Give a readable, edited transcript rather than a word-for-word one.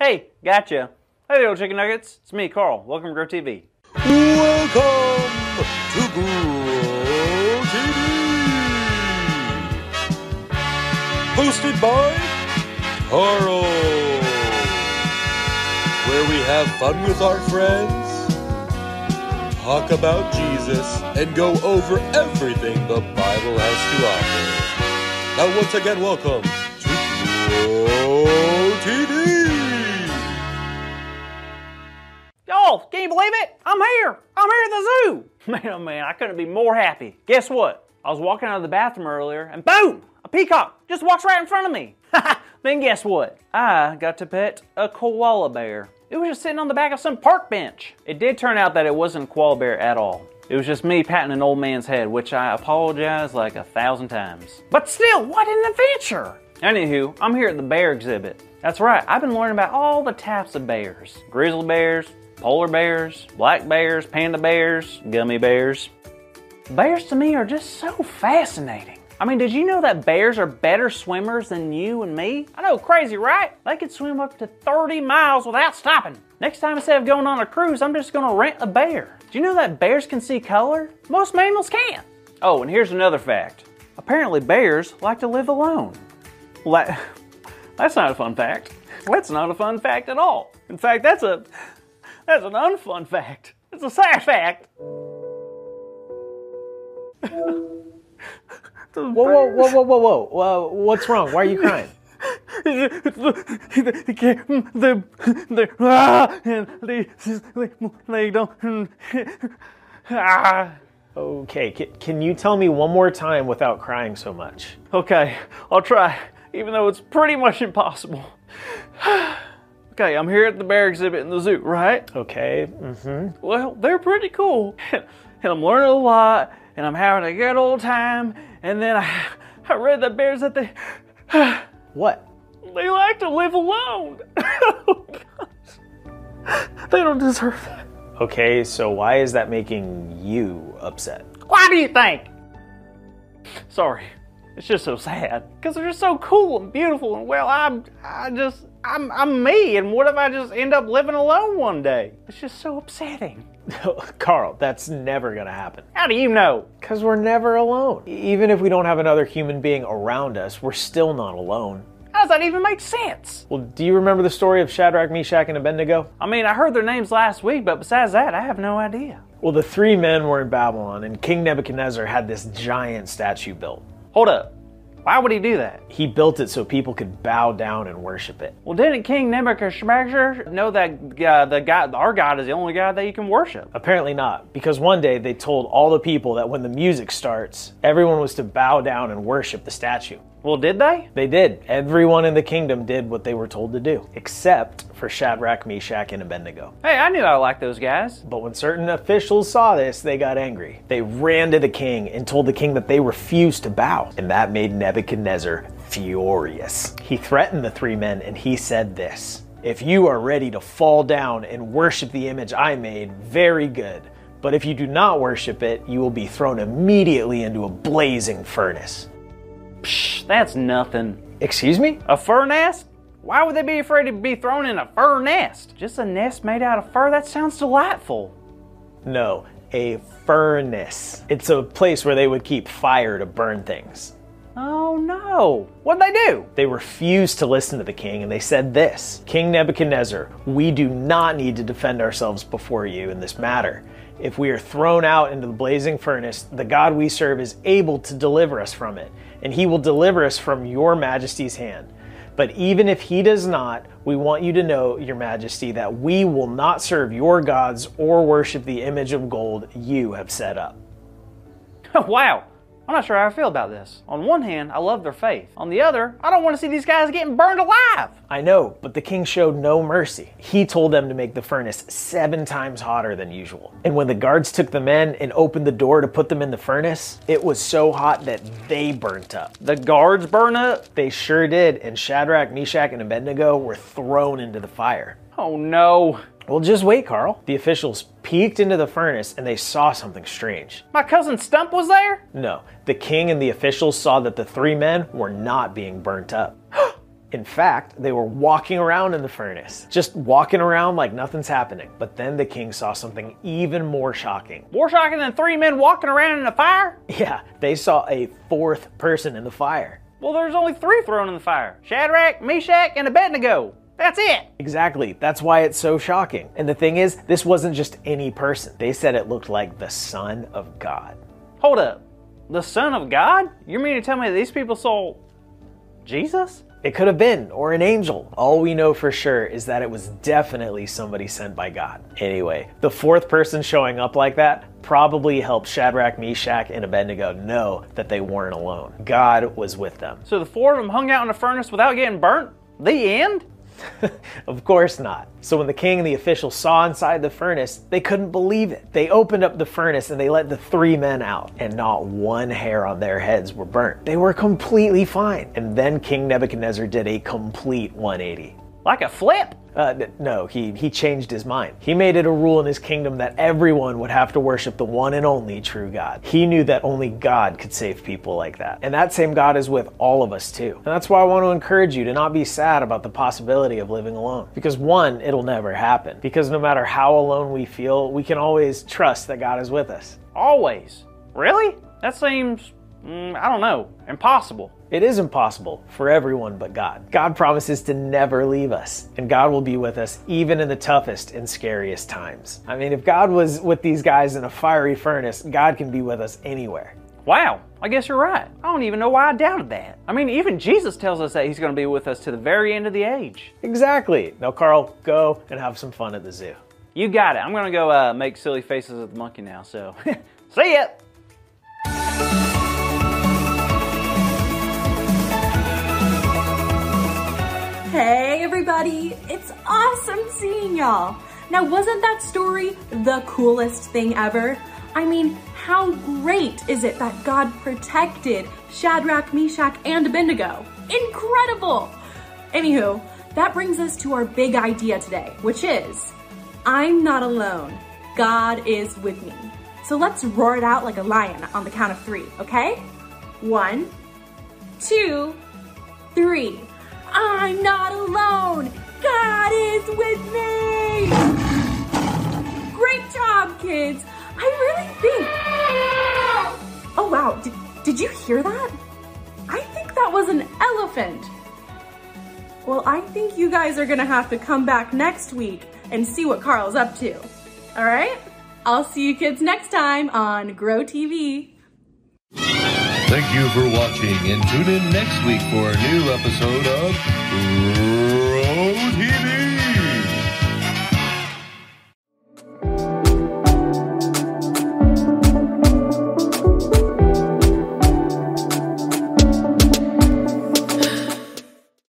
Hey, gotcha. Hey there, chicken nuggets. It's me, Carl. Welcome to Grow TV. Welcome to Grow TV. Hosted by Carl. Where we have fun with our friends, talk about Jesus, and go over everything the Bible has to offer. Now once again, welcome to Grow TV. Y'all, can you believe it? I'm here. I'm here at the zoo. Man, oh man, I couldn't be more happy. Guess what? I was walking out of the bathroom earlier, and boom! A peacock just walks right in front of me. Then guess what? I got to pet a koala bear. It was just sitting on the back of some park bench. It did turn out that it wasn't a koala bear at all. It was just me patting an old man's head, which I apologize like 1,000 times. But still, what an adventure! Anywho, I'm here at the bear exhibit. That's right, I've been learning about all the types of bears. Grizzly bears, polar bears, black bears, panda bears, gummy bears. Bears to me are just so fascinating. I mean, did you know that bears are better swimmers than you and me? I know, crazy, right? They could swim up to 30 miles without stopping. Next time, instead of going on a cruise, I'm just gonna rent a bear. Do you know that bears can see color? Most mammals can't. Oh, and here's another fact. Apparently bears like to live alone. Well, that's not a fun fact. That's not a fun fact at all. In fact, that's an unfun fact. It's a sad fact. Whoa. What's wrong? Why are you crying? They don't. Okay, can you tell me one more time without crying so much? Okay, I'll try, even though it's pretty much impossible. Okay, I'm here at the bear exhibit in the zoo, right? Okay, Well, they're pretty cool, and I'm learning a lot, and I'm having a good old time, and then I read that bears that they What? like to live alone. Oh, gosh. They don't deserve that. Okay, so why is that making you upset? Why do you think? Sorry, it's just so sad, because they're just so cool and beautiful, and well, I'm me, and what if I just end up living alone one day? It's just so upsetting. Carl, that's never gonna happen. How do you know? Because we're never alone. Even if we don't have another human being around us, we're still not alone. How does that even make sense? Well, do you remember the story of Shadrach, Meshach, and Abednego? I mean, I heard their names last week, but besides that, I have no idea. Well, the three men were in Babylon, and King Nebuchadnezzar had this giant statue built. Hold up. Why would he do that? He built it so people could bow down and worship it. Well, didn't King Nebuchadnezzar know that our God is the only God that you can worship? Apparently not, because one day they told all the people that when the music starts, everyone was to bow down and worship the statue. Well, did they? They did. Everyone in the kingdom did what they were told to do, except for Shadrach, Meshach, and Abednego. Hey, I knew I liked those guys. But when certain officials saw this, they got angry. They ran to the king and told the king that they refused to bow, and that made Nebuchadnezzar furious. He threatened the three men, and he said this: "If you are ready to fall down and worship the image I made, very good. But if you do not worship it, you will be thrown immediately into a blazing furnace." Psh, that's nothing. Excuse me? A fur nest? Why would they be afraid to be thrown in a fur nest? Just a nest made out of fur? That sounds delightful. No, a furnace. It's a place where they would keep fire to burn things. Oh no. What'd they do? They refused to listen to the king, and they said this: "King Nebuchadnezzar, we do not need to defend ourselves before you in this matter. If we are thrown out into the blazing furnace, the God we serve is able to deliver us from it, and he will deliver us from your majesty's hand. But even if he does not, we want you to know, your majesty, that we will not serve your gods or worship the image of gold you have set up." Wow. I'm not sure how I feel about this. On one hand, I love their faith. On the other, I don't want to see these guys getting burned alive. I know, but the king showed no mercy. He told them to make the furnace 7 times hotter than usual. And when the guards took the men and opened the door to put them in the furnace, it was so hot that they burnt up. The guards burn up? They sure did, and Shadrach, Meshach, and Abednego were thrown into the fire. Oh no. Well, just wait, Carl. The officials peeked into the furnace and they saw something strange. My cousin Stump was there? No, the king and the officials saw that the 3 men were not being burnt up. In fact, they were walking around in the furnace, just walking around like nothing's happening. But then the king saw something even more shocking. More shocking than 3 men walking around in a fire? Yeah, they saw a 4th person in the fire. Well, there's only 3 thrown in the fire. Shadrach, Meshach, and Abednego. That's it. Exactly. That's why it's so shocking. And the thing is, this wasn't just any person. They said it looked like the Son of God. Hold up. The Son of God? You mean to tell me that these people saw Jesus? It could have been, or an angel. All we know for sure is that it was definitely somebody sent by God. Anyway, the 4th person showing up like that probably helped Shadrach, Meshach, and Abednego know that they weren't alone. God was with them. So the 4 of them hung out in the furnace without getting burnt? The end? Of course not. So when the king and the officials saw inside the furnace, they couldn't believe it. They opened up the furnace and they let the 3 men out, and not one hair on their heads were burnt. They were completely fine. And then King Nebuchadnezzar did a complete 180. Like a flip? No, he changed his mind. He made it a rule in his kingdom that everyone would have to worship the one and only true God. He knew that only God could save people like that. And that same God is with all of us too. And that's why I want to encourage you to not be sad about the possibility of living alone. Because 1, it'll never happen. Because no matter how alone we feel, we can always trust that God is with us. Always? Really? That seems, I don't know, impossible. It is impossible for everyone but God. God promises to never leave us, and God will be with us even in the toughest and scariest times. I mean, if God was with these guys in a fiery furnace, God can be with us anywhere. Wow, I guess you're right. I don't even know why I doubted that. I mean, even Jesus tells us that he's going to be with us to the very end of the age. Exactly. Now, Carl, go and have some fun at the zoo. You got it. I'm going to go make silly faces at the monkey now, so see ya! Hey everybody, it's awesome seeing y'all. Now wasn't that story the coolest thing ever? I mean, how great is it that God protected Shadrach, Meshach, and Abednego? Incredible! Anywho, that brings us to our big idea today, which is, I'm not alone, God is with me. So let's roar it out like a lion on the count of 3, okay? 1, 2, 3. I'm not alone! God is with me! Great job, kids! I really think... Oh wow, did you hear that? I think that was an elephant. Well, I think you guys are gonna have to come back next week and see what Carl's up to. All right? I'll see you kids next time on Grow TV. Thank you for watching, and tune in next week for a new episode of